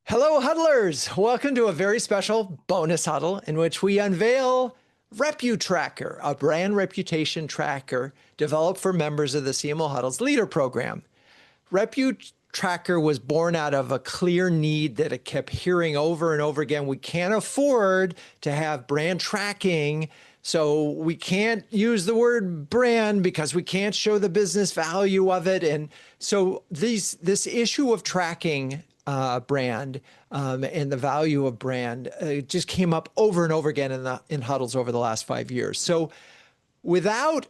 Hello, huddlers. Welcome to a very special bonus huddle in which we unveil RepuTracker, a brand reputation tracker developed for members of the CMO Huddles Leader program. RepuTracker was born out of a clear need that it kept hearing over and over again. We can't afford to have brand tracking, so we can't use the word brand because we can't show the business value of it. And so this issue of tracking brand and the value of brand just came up over and over again in huddles over the last 5 years. So without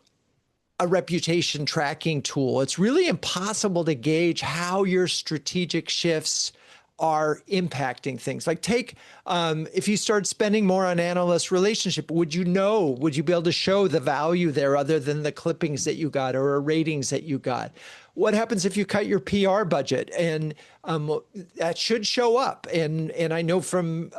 a reputation tracking tool, it's really impossible to gauge how your strategic shifts are impacting things. Like if you start spending more on analyst relationship, would you be able to show the value there other than the clippings that you got or ratings that you got? What happens if you cut your PR budget? And that should show up. And I know from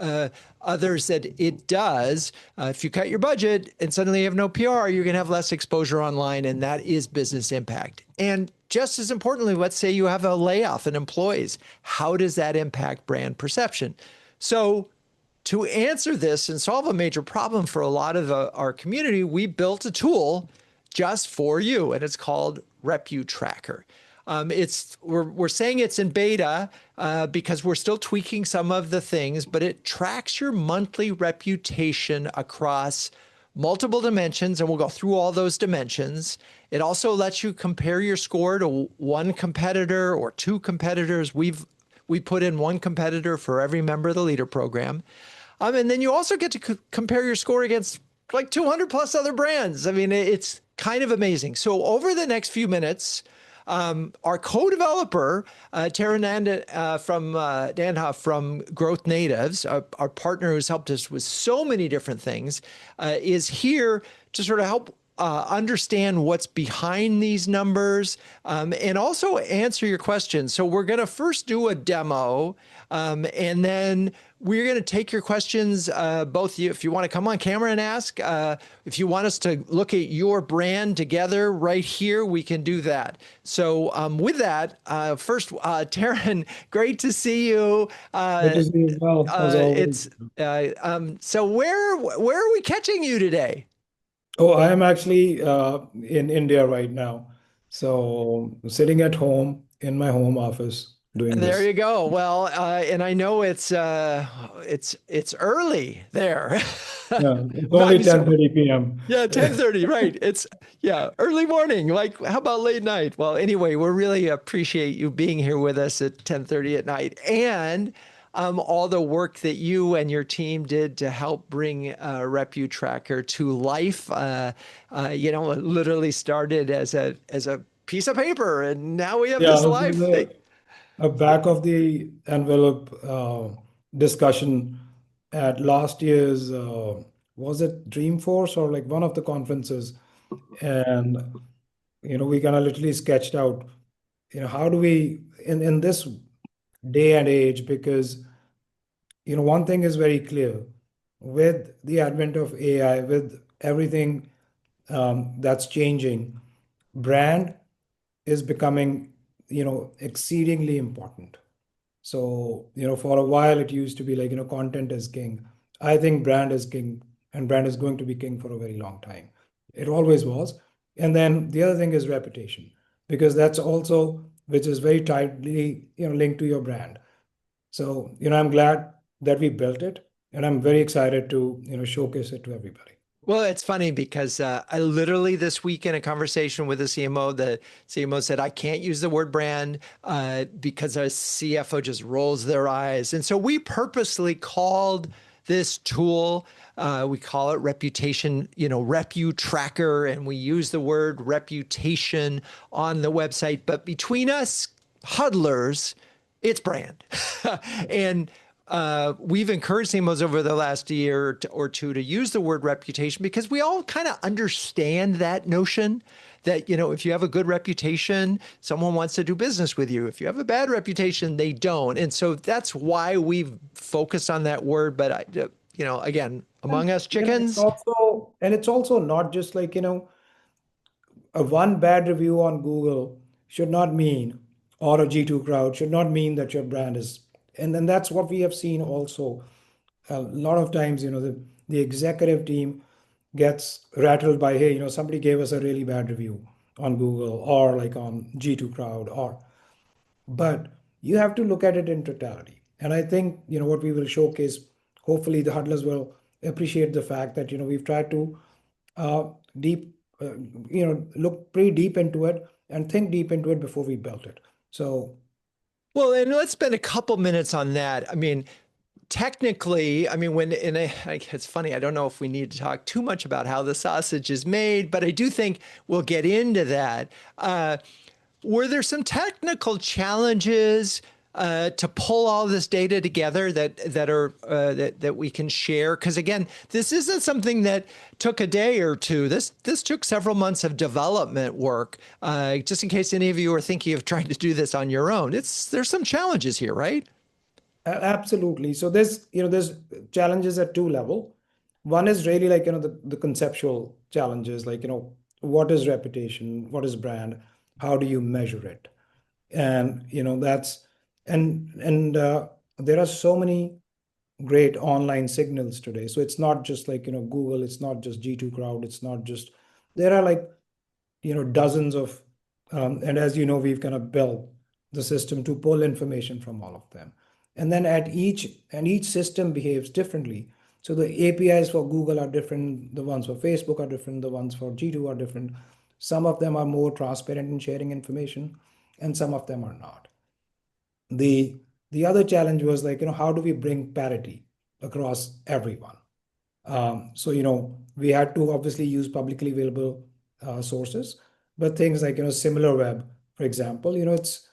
others that it does. If you cut your budget and suddenly you have no PR, you're going to have less exposure online, and that is business impact. And just as importantly, let's say you have a layoff in employees. How does that impact brand perception? So to answer this and solve a major problem for a lot of our community, we built a tool just for you, and it's called RepuTracker. We're saying it's in beta because we're still tweaking some of the things, but it tracks your monthly reputation across multiple dimensions, and we'll go through all those dimensions. It also lets you compare your score to one competitor or two competitors. We put in one competitor for every member of the leader program. And then you also get to compare your score against like 200 plus other brands. I mean, it's kind of amazing. So over the next few minutes, our co-developer, Taran from Nandha from Growth Natives, our partner who's helped us with so many different things, is here to sort of help understand what's behind these numbers and also answer your questions. So we're going to first do a demo and then we're going to take your questions, both you, if you want to come on camera and ask, if you want us to look at your brand together right here, we can do that. So with that, first, Taran, great to see you. Good to see you as well, as always. So where are we catching you today? Oh, I am actually in India right now. So sitting at home in my home office doing There this. you go. Well, and I know it's early there. Yeah, it's I only mean, so 10:30 p.m. yeah, 10:30, right. It's early morning. Like, how about late night? Well, anyway, we really appreciate you being here with us at 10:30 at night and all the work that you and your team did to help bring RepuTracker to life. It literally started as a piece of paper, and now we have Yeah, this this is live thing. a back of the envelope discussion at last year's, was it Dreamforce or like one of the conferences? And, we kind of literally sketched out, how do we, in this day and age, because one thing is very clear with the advent of AI, with everything that's changing, brand is becoming exceedingly important. So for a while it used to be like content is king. I think brand is king, and brand is going to be king for a very long time. It always was. And then the other thing is reputation, because that's also which is very tightly linked to your brand. So, I'm glad that we built it, and I'm very excited to, showcase it to everybody. Well, it's funny because I literally this week in a conversation with a CMO, the CMO said, I can't use the word brand because our CFO just rolls their eyes. And so we purposely called this tool, we call it reputation, RepuTracker, and we use the word reputation on the website. But between us huddlers, it's brand. And we've encouraged CMOs over the last year or two to use the word reputation because we all kind of understand that notion that, if you have a good reputation, someone wants to do business with you. If you have a bad reputation, they don't. And so that's why we've focused on that word. But, again, And among us it's chickens. also not just like, a one bad review on Google should not mean, or a G2 crowd should not mean that your brand is And then that's what we have seen also. A lot of times, the executive team gets rattled by, hey, somebody gave us a really bad review on Google or like on G2 Crowd, but you have to look at it in totality. And I think, what we will showcase, hopefully the huddlers will appreciate the fact that, we've tried to uh, deep, look pretty deep into it and think deep into it before we built it. So, Well, and let's spend a couple minutes on that. I mean, technically, I mean, it's funny, I don't know if we need to talk too much about how the sausage is made, but I do think we'll get into that. Were there some technical challenges to pull all this data together that we can share? Because again, this isn't something that took a day or two. This took several months of development work. Just in case any of you are thinking of trying to do this on your own, there's some challenges here, right? absolutely. So there's challenges at two level. One is really like, the conceptual challenges, like, what is reputation? What is brand? How do you measure it? And, and there are so many great online signals today. So it's not just like, Google, it's not just G2 Crowd, it's not just, there are like, dozens of, and as you know, we've kind of built the system to pull information from all of them. And then each system behaves differently. So the APIs for Google are different, the ones for Facebook are different, the ones for G2 are different. Some of them are more transparent in sharing information, and some of them are not. The other challenge was like, how do we bring parity across everyone? So, we had to obviously use publicly available sources, but things like, SimilarWeb, for example, it's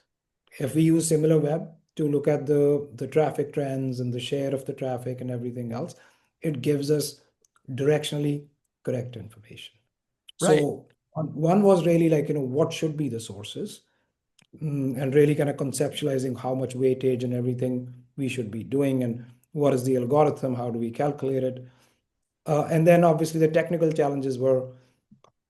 if we use SimilarWeb to look at the traffic trends and the share of the traffic and everything else, it gives us directionally correct information. Right. So one was really like, what should be the sources, and really kind of conceptualizing how much weightage and everything we should be doing and what is the algorithm, how do we calculate it. And then obviously the technical challenges were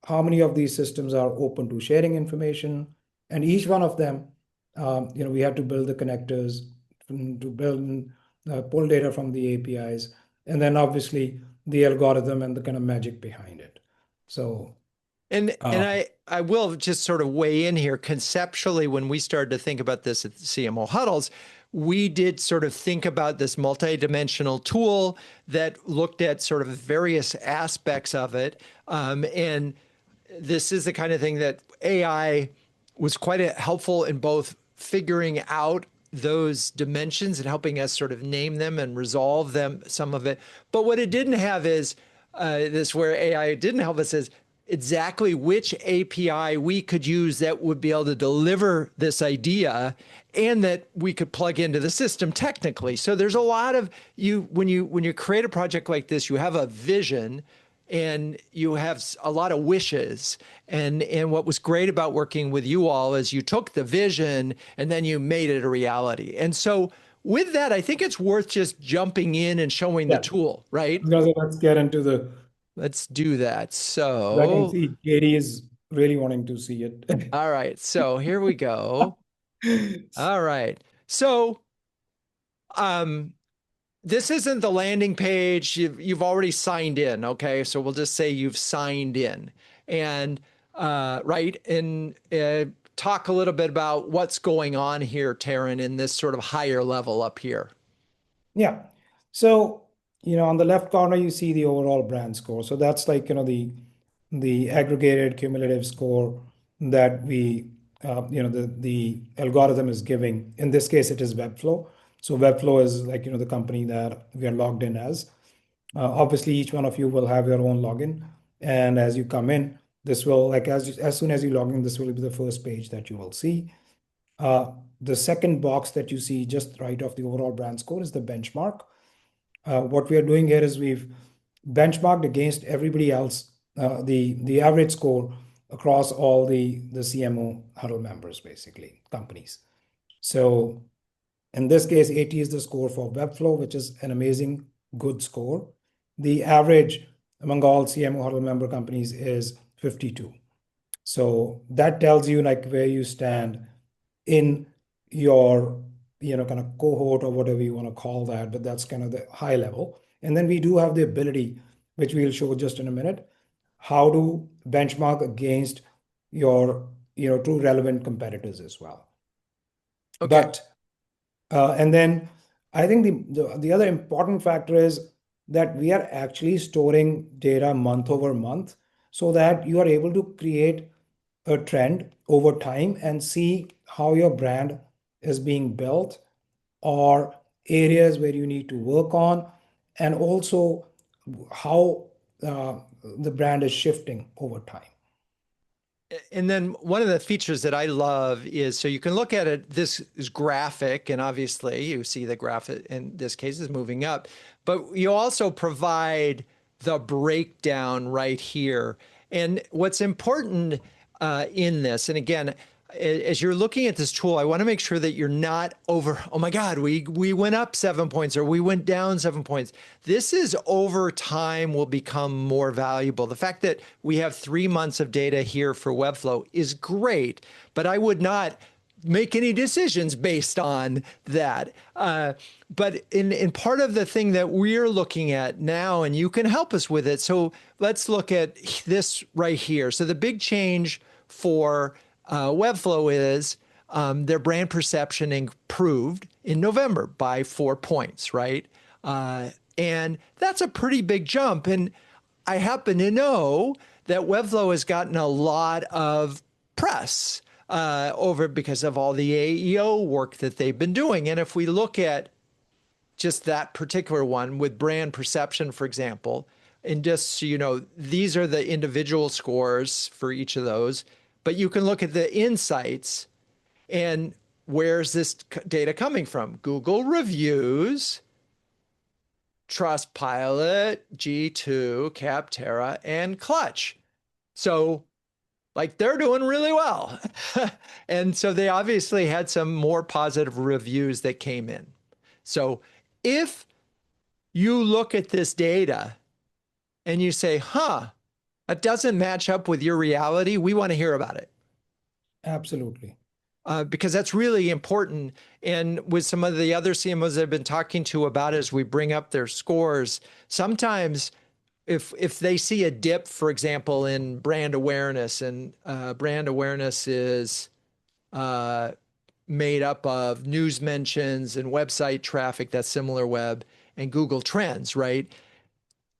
how many of these systems are open to sharing information, and each one of them, we had to build the connectors to build pull data from the APIs, and then obviously the algorithm and the kind of magic behind it. So, And I will just sort of weigh in here conceptually. When we started to think about this at the CMO Huddles, we did sort of think about this multidimensional tool that looked at sort of various aspects of it. And this is the kind of thing that AI was quite helpful in both figuring out those dimensions and helping us sort of name them and resolve them, some of it. But what it didn't have is this where AI didn't help us is exactly which API we could use that would be able to deliver this idea and that we could plug into the system technically. So there's a lot of when you create a project like this, you have a vision and you have a lot of wishes. And what was great about working with you all is you took the vision and then you made it a reality. And so with that, I think it's worth just jumping in and showing the yeah, tool, right? let's get into the. Let's do that. I can So, see Katie is really wanting to see it. all right. So here we go. All right. So, um, this isn't the landing page. You've already signed in. Okay. So we'll just say you've signed in and, right. And, talk a little bit about what's going on here, Taran, in this sort of higher level up here. Yeah. So, on the left corner, you see the overall brand score. So that's like, the aggregated cumulative score that the algorithm is giving. In this case, it is Webflow. So Webflow is like, the company that we are logged in as. Obviously, each one of you will have your own login. And as you come in, this will like as soon as you log in, this will be the first page that you will see. The second box that you see just right off the overall brand score is the benchmark. What we are doing here is we've benchmarked against everybody else, the average score across all the CMO huddle members, basically companies. So in this case, 80 is the score for Webflow, which is an amazing good score. The average among all CMO huddle member companies is 52. So that tells you like where you stand in your kind of cohort or whatever you want to call that, but that's kind of the high level. And then we do have the ability, which we'll show just in a minute, how to benchmark against your, true relevant competitors as well. Okay. But and then I think the other important factor is that we are actually storing data month over month so that you are able to create a trend over time and see how your brand is being built or areas where you need to work on, and also how the brand is shifting over time. And then one of the features that I love is, so you can look at it, this is graphic, and obviously you see the graphic in this case is moving up, but you also provide the breakdown right here. And what's important in this, and again, as you're looking at this tool, I want to make sure that you're not over, oh my God, we went up 7 points or we went down 7 points. This is over time will become more valuable. The fact that we have 3 months of data here for Webflow is great, but I would not make any decisions based on that. But in part of the thing that we're looking at now, and you can help us with it. So let's look at this right here. So the big change for Webflow is their brand perception improved in November by 4 points, right? And that's a pretty big jump. And I happen to know that Webflow has gotten a lot of press over because of all the AEO work that they've been doing. And if we look at just that particular one with brand perception, for example, and just so you know, these are the individual scores for each of those, but you can look at the insights and where's this data coming from? Google reviews, Trustpilot, G2, Capterra, and Clutch. So like they're doing really well. And so they obviously had some more positive reviews that came in. So if you look at this data and you say, that doesn't match up with your reality, we want to hear about it. Absolutely. Because that's really important. And with some of the other CMOs that I've been talking to about it, as we bring up their scores, sometimes if they see a dip, for example, in brand awareness, and brand awareness is made up of news mentions and website traffic, that's SimilarWeb, and Google Trends, right?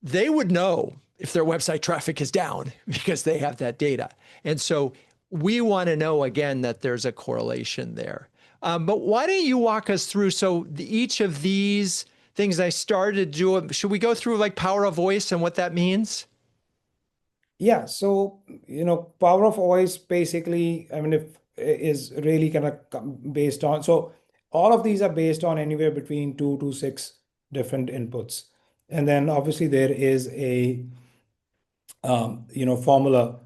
They would know if their website traffic is down because they have that data. And so we want to know, again, that there's a correlation there. But why don't you walk us through, so each of these things I started to do, should we go through like power of voice and what that means? Yeah, so power of voice basically, I mean, if is really kind of based on, so all of these are based on anywhere between 2 to 6 different inputs. And then obviously there is a formula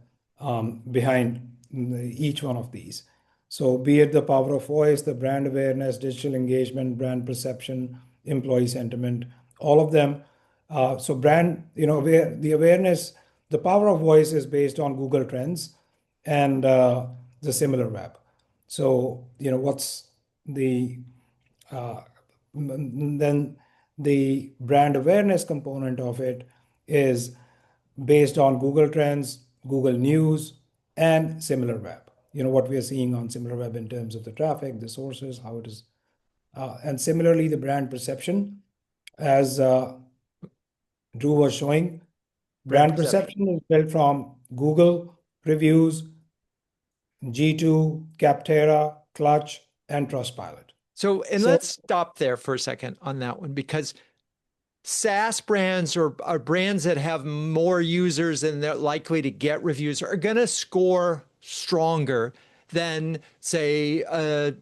behind each one of these. So be it the power of voice, the brand awareness, digital engagement, brand perception, employee sentiment, all of them. So brand, the awareness, the power of voice is based on Google Trends and the SimilarWeb. So, what's the then the brand awareness component of it is based on Google Trends, Google News, and SimilarWeb. What we are seeing on SimilarWeb in terms of the traffic, the sources, how it is. And similarly, the brand perception, as Drew was showing, brand perception is built from Google reviews, G2, Capterra, Clutch, and Trustpilot. So, and let's stop there for a second on that one, because SaaS brands or brands that have more users and they're likely to get reviews are going to score stronger than, say, a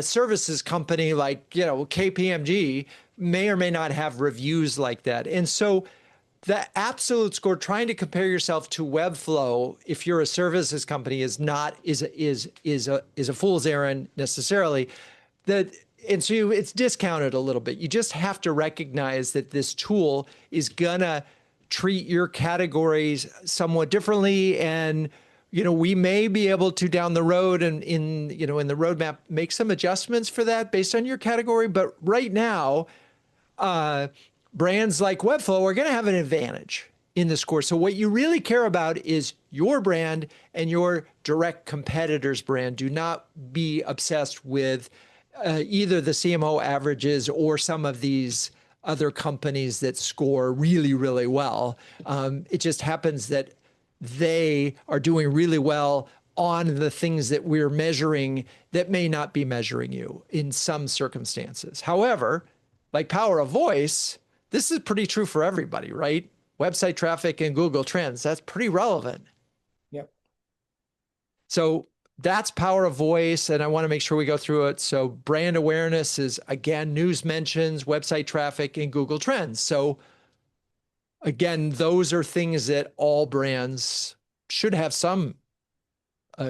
services company like, KPMG may or may not have reviews like that. And so the absolute score, trying to compare yourself to Webflow, if you're a services company, is a fool's errand necessarily. And so it's discounted a little bit. You just have to recognize that this tool is gonna treat your categories somewhat differently, and we may be able to down the road and in the roadmap make some adjustments for that based on your category. But right now, uh, brands like Webflow are going to have an advantage in the score. So what you really care about is your brand and your direct competitor's brand. Do not be obsessed with either the CMO averages or some of these other companies that score really, really well. It just happens that they are doing really well on the things that we're measuring that may not be measuring you in some circumstances. However, like power of voice, this is pretty true for everybody, right? Website traffic and Google Trends, that's pretty relevant. Yep. So that's power of voice, and I want to make sure we go through it. So brand awareness is, again, news mentions, website traffic, and Google Trends. So again, those are things that all brands should have some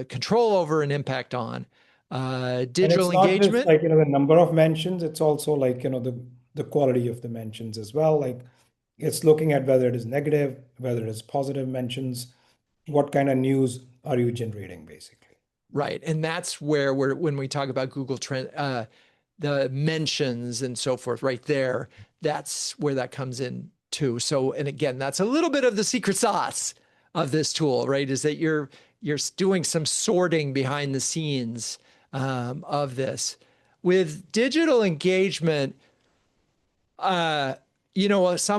control over and impact on. And Digital it's not just engagement, like, the number of mentions, it's also like, the quality of the mentions as well. Like it's looking at whether it is negative, whether it is positive mentions, what kind of news are you generating basically. right? And that's where when we talk about Google Trend, the mentions and so forth, right there, that's where that comes in too. So, and again, that's a little bit of the secret sauce of this tool, right? Is that you're doing some sorting behind the scenes of this. With digital engagement, some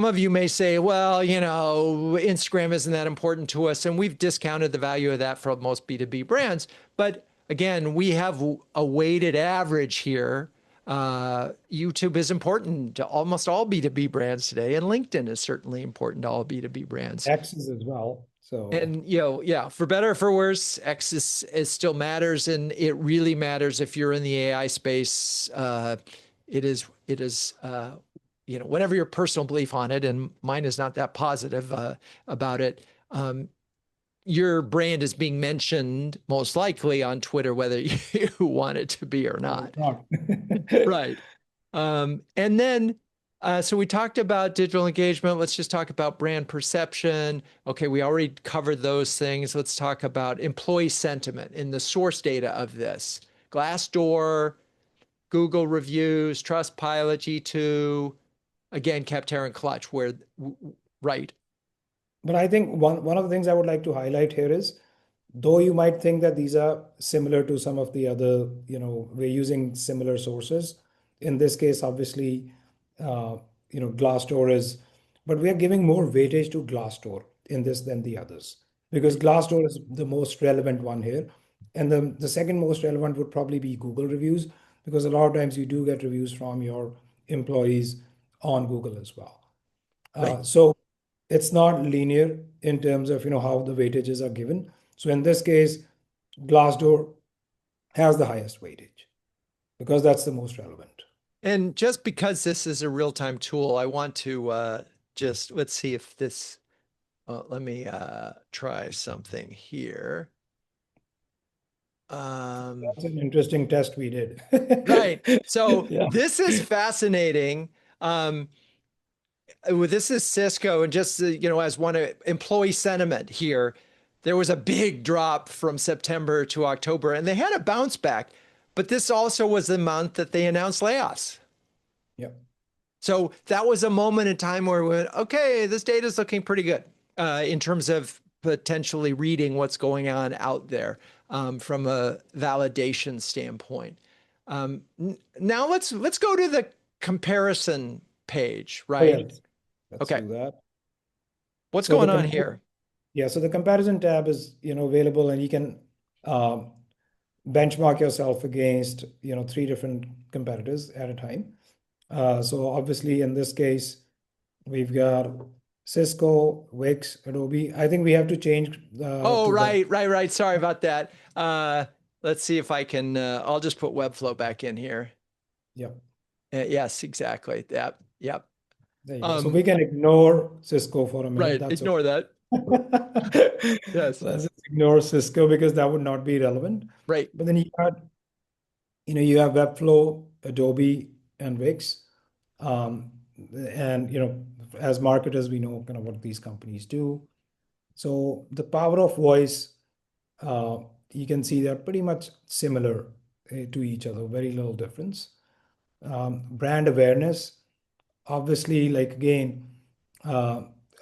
of you may say, well, Instagram isn't that important to us. And we've discounted the value of that for most B2B brands. But again, we have a weighted average here. YouTube is important to almost all B2B brands today, and LinkedIn is certainly important to all B2B brands. X's as well. So And yeah, for better or for worse, X is still matters, and it really matters if you're in the AI space. It is whatever your personal belief on it, and mine is not that positive about it. Your brand is being mentioned most likely on Twitter, whether you want it to be or not. Right. And then, so we talked about digital engagement. Let's just talk about brand perception. Okay, we already covered those things. Let's talk about employee sentiment in the source data of this. Glassdoor, Google reviews, Trustpilot, G2, again, Capterra and Clutch, right. But I think one of the things I would like to highlight here is, though you might think that these are similar to some of the other, we're using similar sources. In this case, obviously, Glassdoor is, but we are giving more weightage to Glassdoor in this than the others, because Glassdoor is the most relevant one here. And the second most relevant would probably be Google reviews, because a lot of times you do get reviews from your employees on Google as well. Right. So it's not linear in terms of how the weightages are given. So in this case, Glassdoor has the highest weightage because that's the most relevant. And just because this is a real-time tool, I want to let's see if this, let me try something here. That's an interesting test we did. Right. So Yeah. this is fascinating. This is Cisco, and just as one employee sentiment here, there was a big drop from September to October, and they had a bounce back. But this also was the month that they announced layoffs. Yeah. So that was a moment in time where we went, okay, this data is looking pretty good in terms of potentially reading what's going on out there from a validation standpoint. Now let's go to the comparison page, Oh, right? yes. Let's Okay, do that. what's So going on here? yeah, so the comparison tab is available, and you can benchmark yourself against three different competitors at a time. So obviously in this case, we've got Cisco, Wix, Adobe. I think we have to change Oh, to web. right. Sorry about that. Let's see if I can, I'll just put Webflow back in here. Yep. Yes, exactly. Yep. There you go. So we can ignore Cisco for a minute. Right. That's Ignore that. okay. Yes. Let's just ignore Cisco because that would not be relevant. Right. But then you have Webflow, Adobe, and Wix. And as marketers, we know kind of what these companies do. So the power of voice you can see they're pretty much similar to each other, very little difference. Brand awareness, obviously, like again,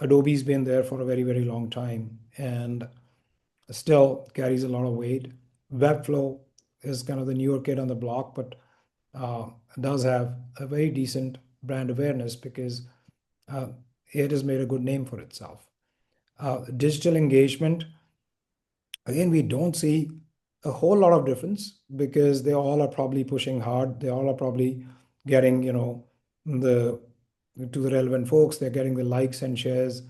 Adobe's been there for a very, very long time and still carries a lot of weight. Webflow is kind of the newer kid on the block, but does have a very decent brand awareness because uh, it has made a good name for itself. Digital engagement, again, we don't see a whole lot of difference because they all are probably pushing hard. They all are probably getting, the to the relevant folks, they're getting the likes and shares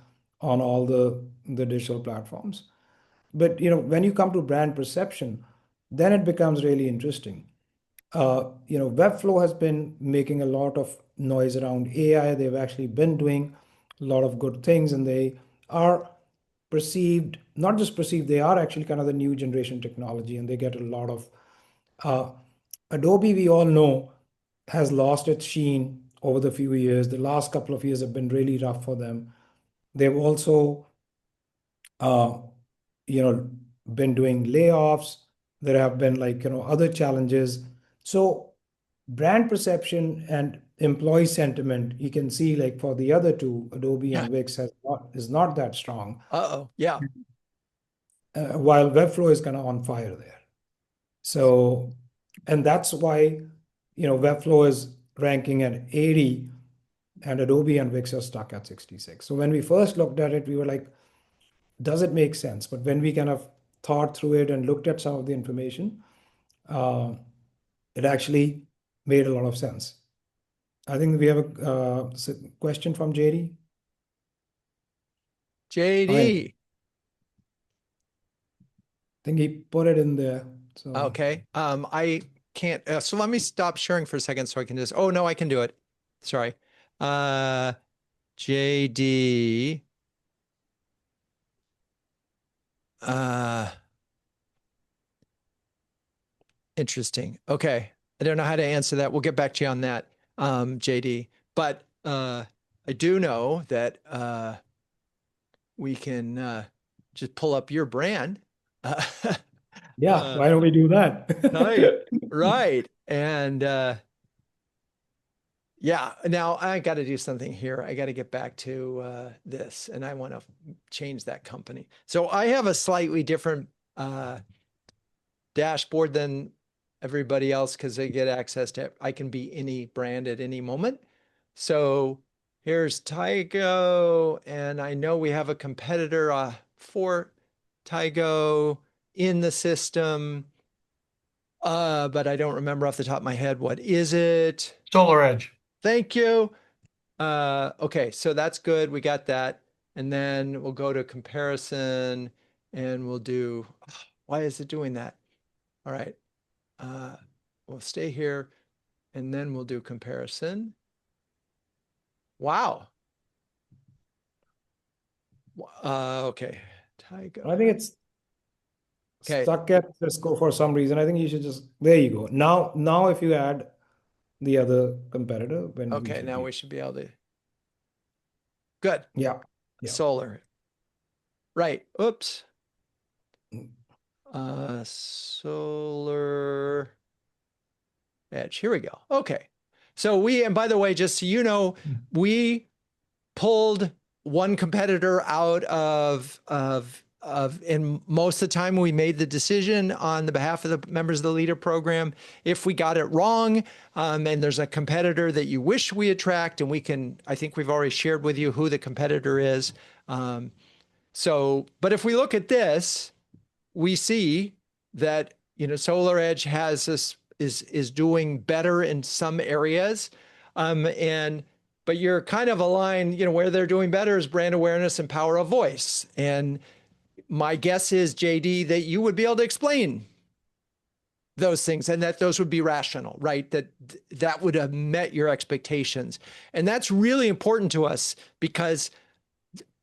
on all the digital platforms. But when you come to brand perception, then it becomes really interesting. Webflow has been making a lot of noise around AI. They've actually been doing a lot of good things, and they are perceived, not just perceived, they are actually kind of the new generation technology, and they get a lot of uh, Adobe, we all know, has lost its sheen over the few years. The last couple of years have been really rough for them. They've also uh, you know, been doing layoffs. There have been like, other challenges. So brand perception and employee sentiment, you can see like for the other two, Adobe Yeah. and Wix is not that strong, Uh-oh. Yeah. while Webflow is kind of on fire there. So, and that's why, Webflow is ranking at 80 and Adobe and Wix are stuck at 66. So when we first looked at it, we were like, does it make sense? But when we kind of thought through it and looked at some of the information, uh, it actually made a lot of sense. I think we have a question from JD. I JD. think he put it in there. So Okay. I can't. So let me stop sharing for a second so I can just. Oh no, I can do it. Sorry. Uh, JD. Uh, Interesting. Okay. I don't know how to answer that. We'll get back to you on that, JD. But I do know that we can just pull up your brand. Uh, yeah, uh, why don't we do that? right. Right. And yeah, now I got to do something here. I got to get back to this, and I want to change that company. So I have a slightly different dashboard than everybody else because they get access to I can be any brand at any moment. So here's Tygo, and I know we have a competitor for Tygo in the system, but I don't remember off the top of my head. What is it? Solar Edge. Thank you. Okay, so that's good. We got that. And then we'll go to comparison and we'll do, why is it doing that? All right. We'll stay here and then we'll do comparison. Wow. Okay. Tygo. I think it's Okay. stuck at Cisco for some reason. I think you should just, there you go. Now if you add the other competitor, then you Okay. should Now be. we should be able to. Good. Yeah. Yeah. Solar. Right. Oops. Mm. Solar Edge. Here we go. Okay. So and by the way, just so you know, we pulled one competitor out and most of the time we made the decision on the behalf of the members of the leader program. If we got it wrong, and there's a competitor that you wish we had tracked, and I think we've already shared with you who the competitor is. But if we look at this, we see that, Solar Edge has this is doing better in some areas. But you're kind of aligned, where they're doing better is brand awareness and power of voice. And my guess is, JD, that you would be able to explain those things and that those would be rational, right? That would have met your expectations. And that's really important to us because,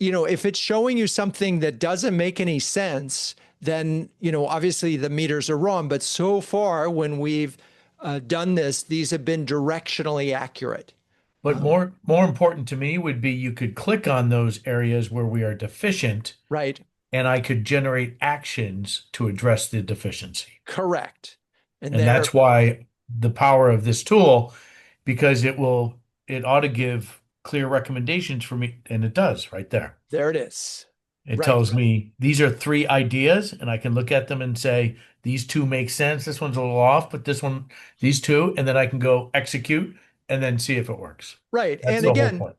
if it's showing you something that doesn't make any sense, then, obviously the meters are wrong. But so far, when we've done this, these have been directionally accurate. But more important to me would be you could click on those areas where we are deficient Right. and I could generate actions to address the deficiency. Correct. And And there, that's why the power of this tool, because it ought to give clear recommendations for me, and it does right there. there it is. It Right. tells me these are three ideas, and I can look at them and say, these two make sense. This one's a little off, but this one, these two, and then I can go execute and then see if it works. Right. That's And the whole again, point.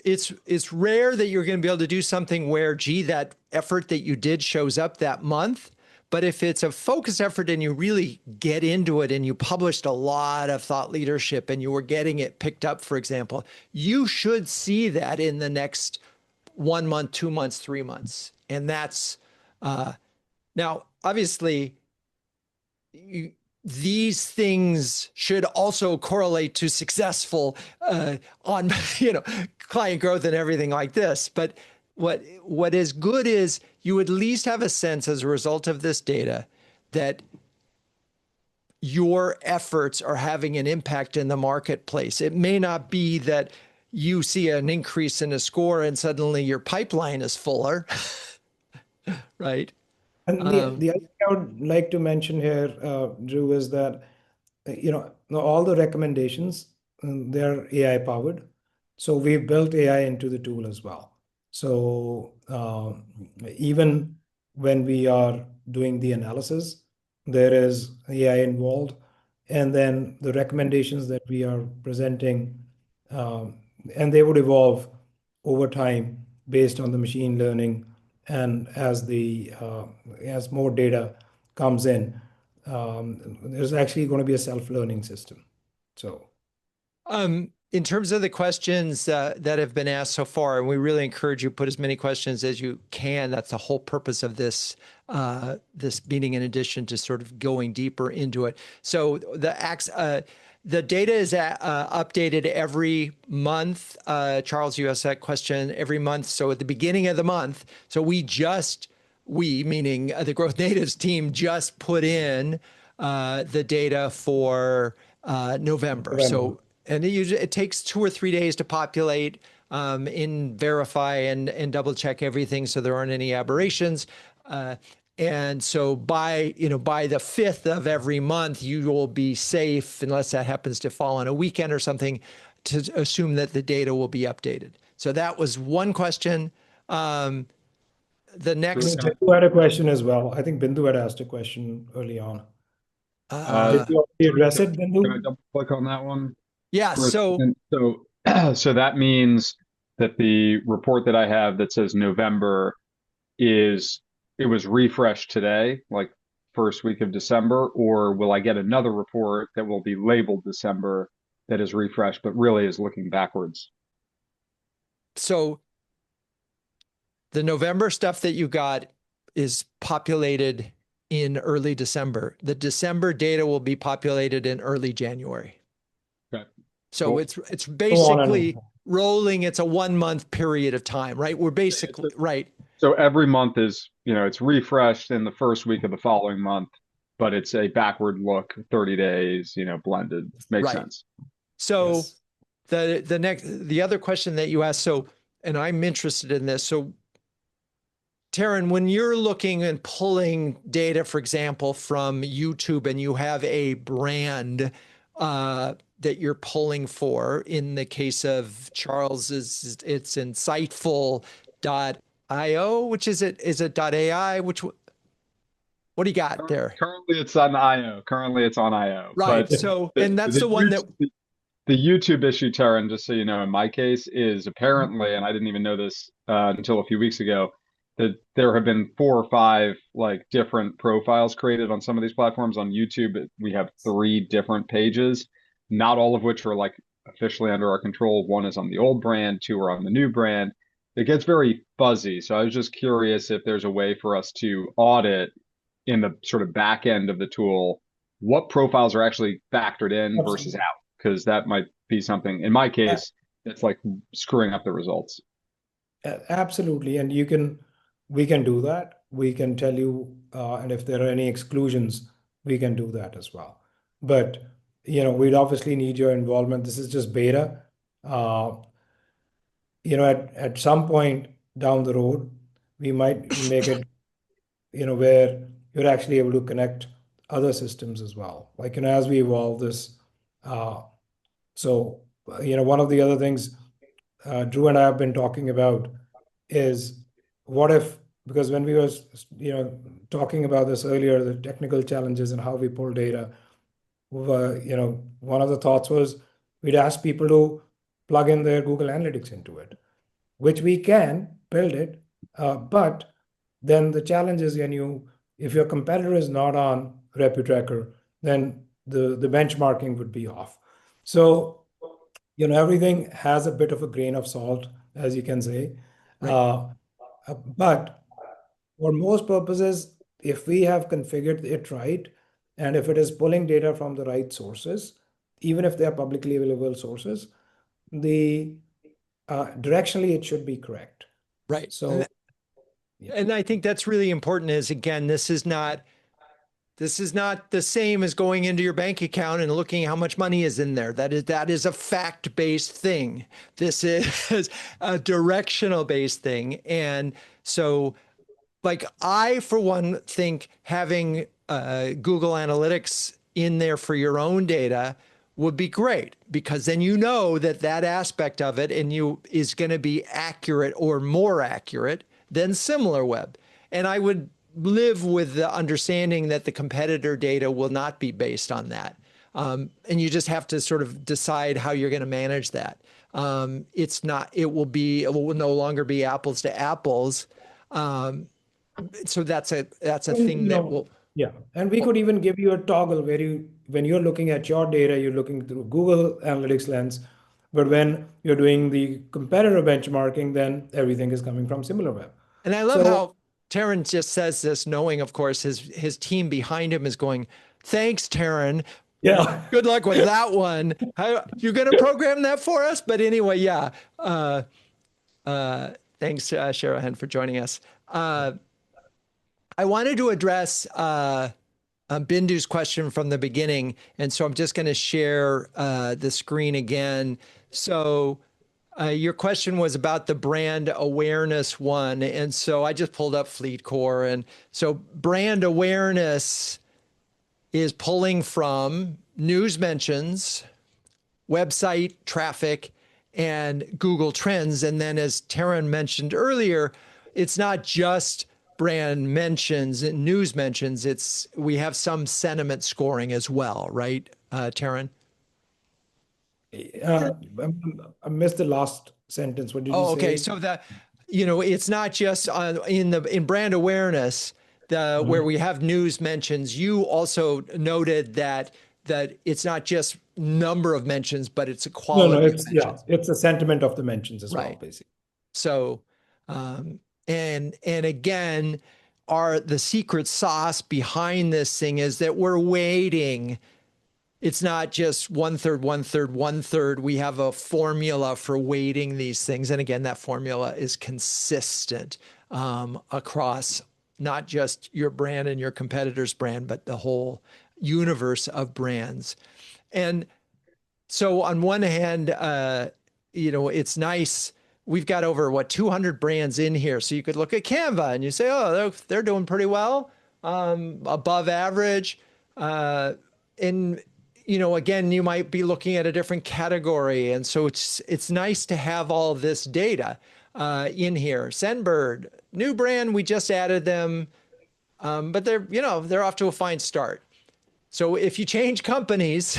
it's rare that you're going to be able to do something where, gee, that effort that you did shows up that month. But if it's a focused effort and you really get into it and you published a lot of thought leadership and you were getting it picked up, for example, you should see that in the next 1 month, 2 months, 3 months. And that's now, obviously, these things should also correlate to successful on client growth and everything like this. But what is good is you at least have a sense as a result of this data that your efforts are having an impact in the marketplace. It may not be that you see an increase in a score and suddenly your pipeline is fuller, right? And the other thing I would like to mention here, Drew, is that all the recommendations, they're AI powered. So we've built AI into the tool as well. So even when we are doing the analysis, there is AI involved. And then the recommendations that we are presenting, and they would evolve over time based on the machine learning and as more data comes in, there's actually going to be a self-learning system. So, in terms of the questions that have been asked so far, and we really encourage you to put as many questions as you can. That's the whole purpose of this this meeting, in addition to sort of going deeper into it. So the data is updated every month. Charles, you asked that question every month. So at the beginning of the month, so we, meaning the Growth Natives team, just put in the data for November. So, and it takes 2 or 3 days to populate, verify and double check everything so there aren't any aberrations. And so by the 5th of every month, you will be safe, unless that happens to fall on a weekend or something, to assume that the data will be updated. So that was one question. The next, Bindu had a question as well. I think Bindu had asked a question early on. Did you already address it, Can I Bindu? double click on that one? yeah, For a so second? So that means that the report that I have that says November it was refreshed today, like first week of December, or will I get another report that will be labeled December that is refreshed, but really is looking backwards? so the November stuff that you got is populated in early December. The December data will be populated in early January. Okay. So Cool. it's basically rolling. It's a 1 month period of time, right? We're basically right. So every month is, it's refreshed in the first week of the following month, but it's a backward look, 30 days, blended. Makes Right. sense. So Yes. the other question that you asked, so, and I'm interested in this. So Taran, when you're looking and pulling data, for example, from YouTube, and you have a brand that you're pulling for, in the case of Charles's, it's insightful.io, which is it? Is it .ai? What do you got there? Currently it's on IO. Right. But So, and that's the one that, the YouTube issue, Taran, just so you know, in my case, is apparently, and I didn't even know this until a few weeks ago, that there have been 4 or 5 like different profiles created on some of these platforms. On YouTube, we have 3 different pages, not all of which are like officially under our control. One is on the old brand, 2 are on the new brand. It gets very fuzzy. So I was just curious if there's a way for us to audit in the sort of back end of the tool what profiles are actually factored in versus out, because that might be something, in my case, that's like screwing up the results. Absolutely. And we can do that. We can tell you, and if there are any exclusions, we can do that as well. But, we'd obviously need your involvement. This is just beta. At some point down the road, we might make it, where you're actually able to connect other systems as well. Like, as we evolve this, so, one of the other things Drew and I have been talking about is what if, because when we were, talking about this earlier, the technical challenges and how we pull data, one of the thoughts was we'd ask people to plug in their Google Analytics into it, which we can build it. But then the challenge is if your competitor is not on RepuTracker, then the benchmarking would be off. So, everything has a bit of a grain of salt, as you can say. Right. But for most purposes, if we have configured it right, and if it is pulling data from the right sources, even if they are publicly available sources, the directionally it should be correct. Right. So, And I think that's really important is, again, this is not the same as going into your bank account and looking how much money is in there. That is a fact-based thing. This is a directional-based thing. And so, like, I, for one, think having Google Analytics in there for your own data would be great, because then that aspect of it is going to be accurate or more accurate than SimilarWeb. And I would live with the understanding that the competitor data will not be based on that. And you just have to sort of decide how you're going to manage that. It will no longer be apples to apples. So that's a thing that will. Yeah, and we could even give you a toggle where when you're looking at your data, you're looking through Google Analytics lens, but when you're doing the competitor benchmarking, then everything is coming from SimilarWeb. And I love how Taran just says this, knowing, of course, his team behind him is going, "Thanks, Taran. Yeah. Good luck with that one. You're going to program that for us?" But anyway, yeah. Thanks, Sharahan, for joining us. I wanted to address Bindu's question from the beginning, and so I'm just going to share the screen again. So your question was about the brand awareness one, and so I just pulled up FleetCor, and so brand awareness is pulling from news mentions, website traffic, and Google Trends. And then, as Taran mentioned earlier, it's not just brand mentions and news mentions. We have some sentiment scoring as well, right, Taran? I missed the last sentence. What did you say? Okay. So it's not just in brand awareness where we have news mentions. You also noted that it's not just number of mentions, but it's a quality of mentions. It's a sentiment of the mentions as well, basically. So, and again, the secret sauce behind this thing is that we're weighting. It's not just 1/3, 1/3, 1/3. We have a formula for weighting these things. And again, that formula is consistent across not just your brand and your competitor's brand, but the whole universe of brands. And so on one hand, it's nice. We've got over 200 brands in here. So you could look at Canva and you say, oh, they're doing pretty well, above average. And again, you might be looking at a different category. And so it's nice to have all this data in here. Sendbird, new brand, we just added them, but they're off to a fine start. So if you change companies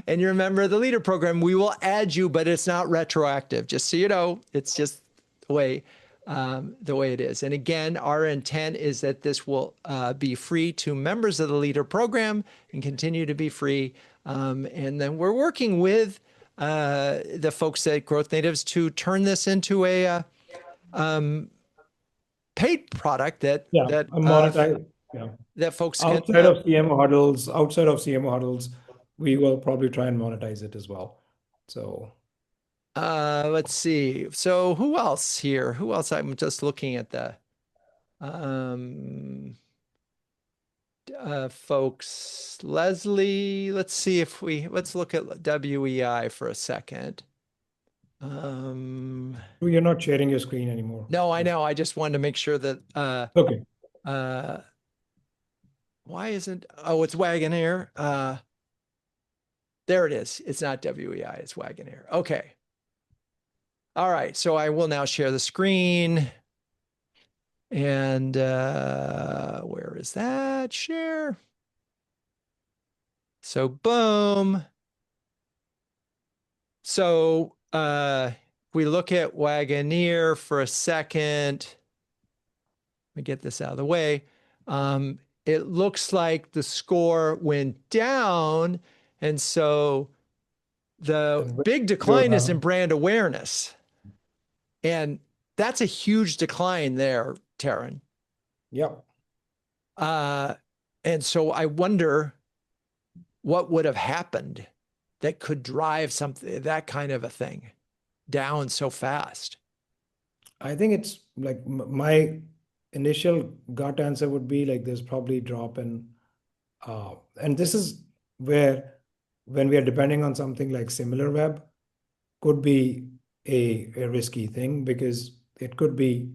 and you're a member of the leader program, we will add you, but it's not retroactive. Just so you know, it's just the way it is. And again, our intent is that this will be free to members of the leader program and continue to be free. And then we're working with the folks at Growth Natives to turn this into a paid product that folks can outside of CMO Huddles, we will probably try and monetize it as well. So let's see. So who else here? Who else? I'm just looking at the folks. Leslie, let's look at WEI for a second. You're not sharing your screen anymore. No, I know. I just wanted to make sure that, Okay. why isn't, oh, it's Wagoneer. There it is. It's not WEI, it's Wagoneer. Okay. All right. So I will now share the screen. And where is that? Share. So boom. So we look at Wagoneer for a second. Let me get this out of the way. It looks like the score went down. And so the And big go decline is in down. brand awareness. And that's a huge decline there, Taran. Yep. And so I wonder what would have happened that could drive something, that kind of a thing down so fast. I think it's like my initial gut answer would be like there's probably drop in, and this is where when we are depending on something like similar web, could be a risky thing because it could be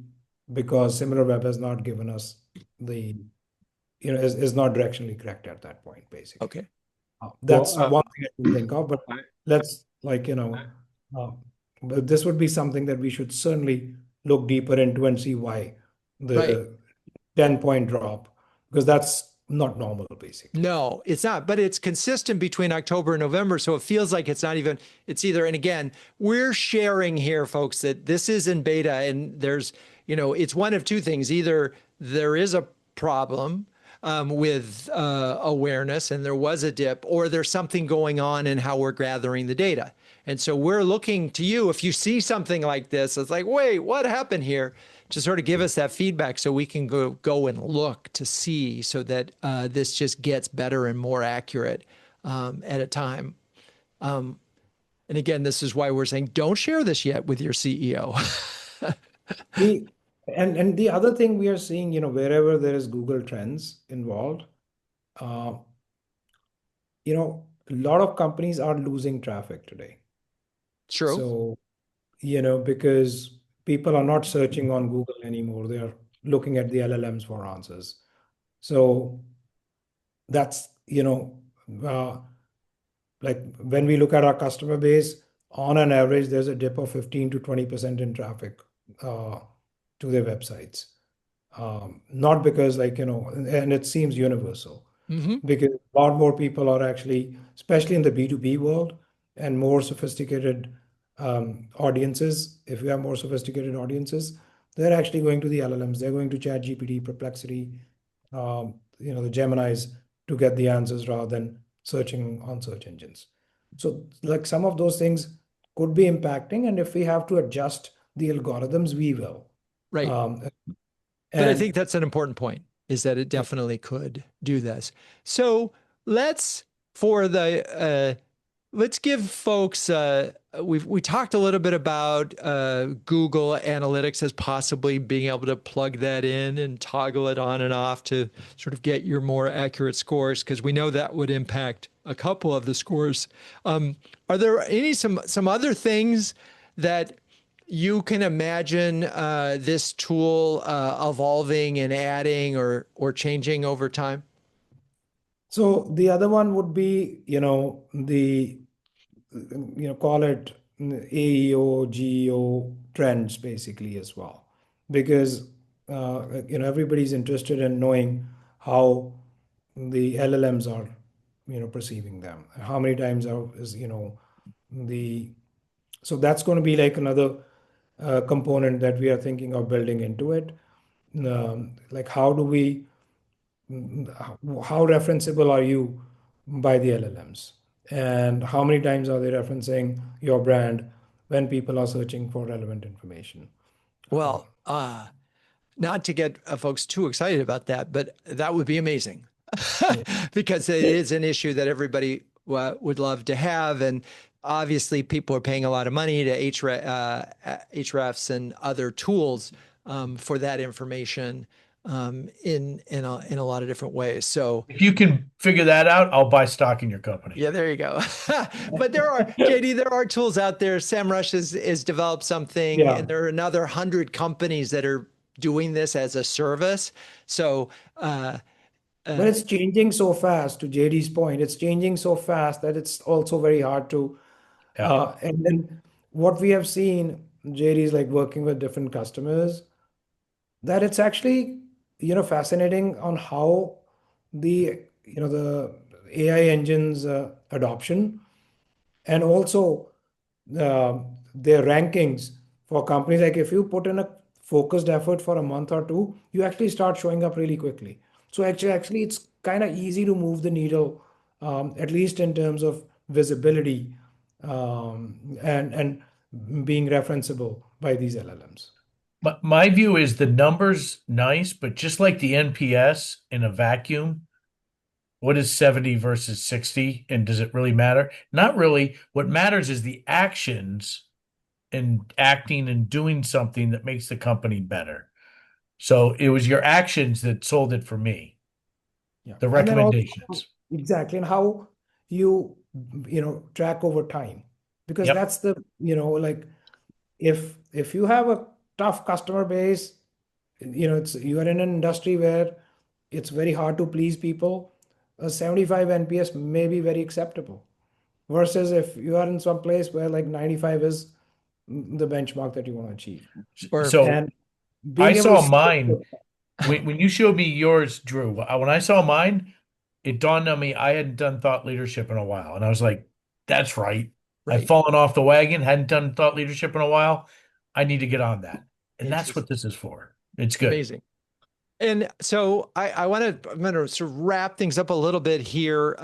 because similar web has not given us the, is not directionally correct at that point, basically. Okay. That's Well, one thing I can think of, but I, let's but this would be something that we should certainly look deeper into and see why Right. the 10-point drop, because that's not normal, basically. No, it's not, but it's consistent between October and November. So it feels like it's not even, it's either, and again, we're sharing here, folks, that this is in beta and there's, it's one of two things. Either there is a problem with awareness and there was a dip, or there's something going on in how we're gathering the data. And so we're looking to you. If you see something like this, it's like, wait, what happened here? To sort of give us that feedback so we can go and look to see so that this just gets better and more accurate at a time. And again, this is why we're saying don't share this yet with your CEO. And the other thing we are seeing, wherever there is Google Trends involved, a lot of companies are losing traffic today. True. So, because people are not searching on Google anymore, they are looking at the LLMs for answers. So that's, like when we look at our customer base, on an average, there's a dip of 15 to 20% in traffic to their websites. Not because and it seems universal. Because a lot more people are actually, especially in the B2B world and more sophisticated audiences, if you have more sophisticated audiences, they're actually going to the LLMs, they're going to ChatGPT, Perplexity, the Geminis to get the answers rather than searching on search engines. So like some of those things could be impacting, and if we have to adjust the algorithms, we will. Right. But I think that's an important point, is that it definitely could do this. So let's give folks, we talked a little bit about Google Analytics as possibly being able to plug that in and toggle it on and off to sort of get your more accurate scores, because we know that would impact a couple of the scores. Are there some other things that you can imagine this tool evolving and adding or changing over time? So the other one would be, call it AEO, GEO trends basically as well, because everybody's interested in knowing how the LLMs are, perceiving them. How many times so that's going to be like another component that we are thinking of building into it. Like how referenceable are you by the LLMs? And how many times are they referencing your brand when people are searching for relevant information? Well, not to get folks too excited about that, but that would be amazing because it is an issue that everybody would love to have. And obviously people are paying a lot of money to Hrefs and other tools for that information. in a lot of different ways. So If you can figure that out, I'll buy stock in your company. yeah, there you go. But there are, JD, there are tools out there. SEMrush is developed something, Yeah. and there are another 100 companies that are doing this as a service. So But it's changing so fast, to JD's point. It's changing so fast that it's also very hard to, Yeah. and then what we have seen, JD is like working with different customers, that it's actually, fascinating on how the AI engines adoption, and also uh, their rankings for companies. Like if you put in a focused effort for a month or two, you actually start showing up really quickly. So actually it's kind of easy to move the needle, at least in terms of visibility, and being referenceable by these LLMs. But my view is the number's nice, but just like the NPS in a vacuum, what is 70 versus 60? And does it really matter? Not really. What matters is the actions and acting and doing something that makes the company better. So it was your actions that sold it for me, Yeah. the And then also, recommendations. exactly, and how you, track over time. Because Yep. that's the, like, if you have a tough customer base, you are in an industry where it's very hard to please people, a 75 NPS may be very acceptable. Versus if you are in some place where like 95 is the benchmark that you want to achieve. or So And I being able to saw see mine when you showed me yours, Drew. When I saw mine, it dawned on me I hadn't done thought leadership in a while. And I was like, that's right. I've right, fallen off the wagon, hadn't done thought leadership in a while. I need to get on that. And that's interesting, what this is for. It's good. amazing. And so I'm going to sort of wrap things up a little bit here.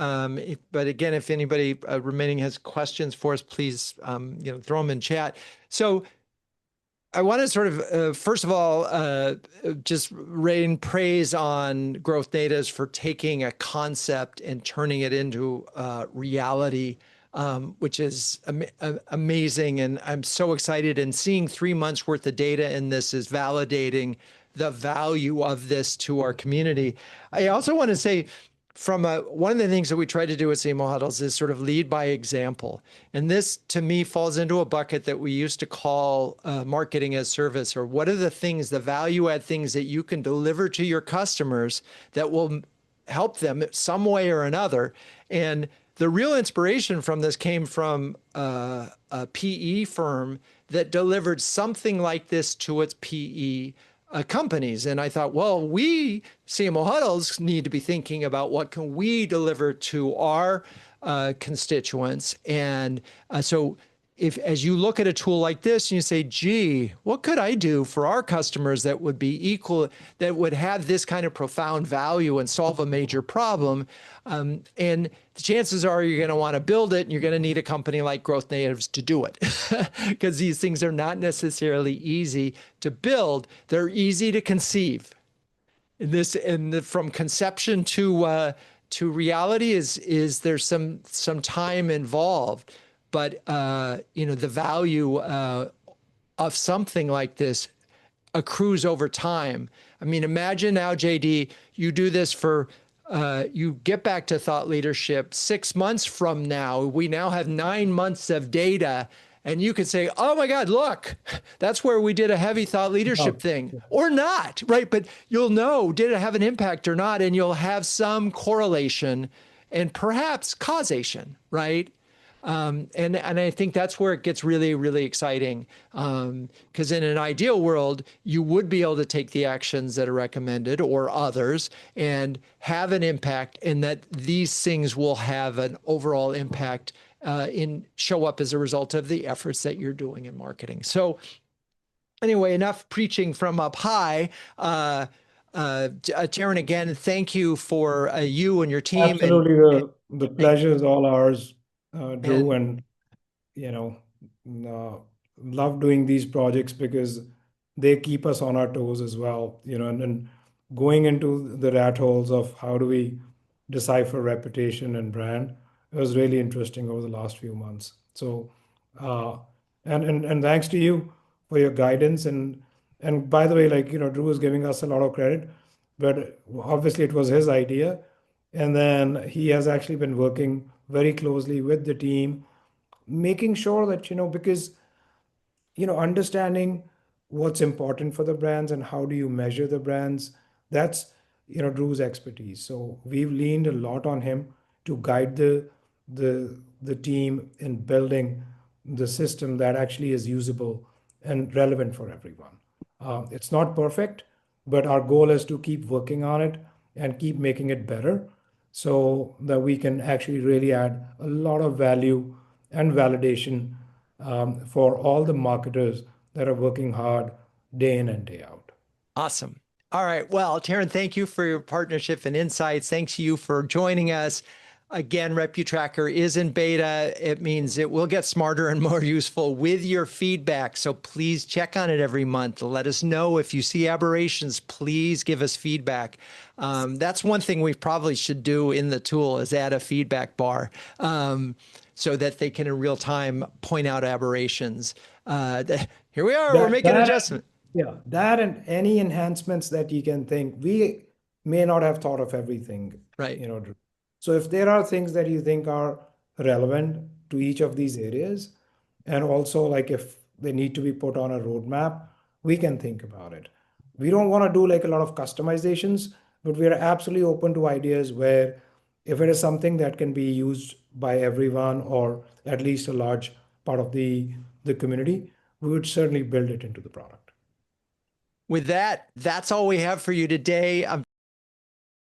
But again, if anybody remaining has questions for us, please, throw them in chat. So I want to sort of, first of all, just rain praise on Growth Natives for taking a concept and turning it into reality, which is amazing. And I'm so excited. And seeing 3 months worth of data in this is validating the value of this to our community. I also want to say, one of the things that we try to do at CMO Huddles is sort of lead by example. And this, to me, falls into a bucket that we used to call marketing as service, or what are the things, the value add things that you can deliver to your customers that will help them some way or another. And the real inspiration from this came from a PE firm that delivered something like this to its PE companies. And I thought, well, we CMO Huddles need to be thinking about what can we deliver to our constituents. And so if, as you look at a tool like this and you say, gee, what could I do for our customers that would be equal, that would have this kind of profound value and solve a major problem? And the chances are you're going to want to build it, and you're going to need a company like Growth Natives to do it, because these things are not necessarily easy to build. They're easy to conceive. From conception to reality is there's some time involved, but the value of something like this accrues over time. I mean, imagine now, JD, you do this you get back to thought leadership 6 months from now. We now have 9 months of data, and you could say, oh my God, look, that's where we did a heavy thought leadership thing, or not, right? But you'll know, did it have an impact or not? And you'll have some correlation and perhaps causation, right? And I think that's where it gets really, really exciting. Because in an ideal world, you would be able to take the actions that are recommended or others and have an impact, and that these things will have an overall impact show up as a result of the efforts that you're doing in marketing. So anyway, enough preaching from up high. Taran, again, thank you for you and your team. Absolutely, the pleasure is all ours, Drew, and you know, love doing these projects because they keep us on our toes as well, and going into the rat holes of how do we decipher reputation and brand. It was really interesting over the last few months. So, and thanks to you for your guidance, and by the way, like, Drew is giving us a lot of credit. but obviously it was his idea. And then he has actually been working very closely with the team, making sure that, because understanding what's important for the brands and how do you measure the brands, that's Drew's expertise. So we've leaned a lot on him to guide the team in building the system that actually is usable and relevant for everyone. It's not perfect, but our goal is to keep working on it and keep making it better so that we can actually really add a lot of value and validation for all the marketers that are working hard day in and day out. Awesome. All right. Well, Taran, thank you for your partnership and insights. Thanks to you for joining us. Again, RepuTracker is in beta. It means it will get smarter and more useful with your feedback. So please check on it every month. Let us know if you see aberrations. Please give us feedback. That's one thing we probably should do in the tool is add a feedback bar so that they can in real time point out aberrations. Here we are. We're making an adjustment. Yeah, that and any enhancements that you can think. We may not have thought of everything, Right. Drew. So if there are things that you think are relevant to each of these areas, and also like if they need to be put on a roadmap, we can think about it. We don't want to do like a lot of customizations, but we are absolutely open to ideas where if it is something that can be used by everyone or at least a large part of the community, we would certainly build it into the product. With that, that's all we have for you today. I'm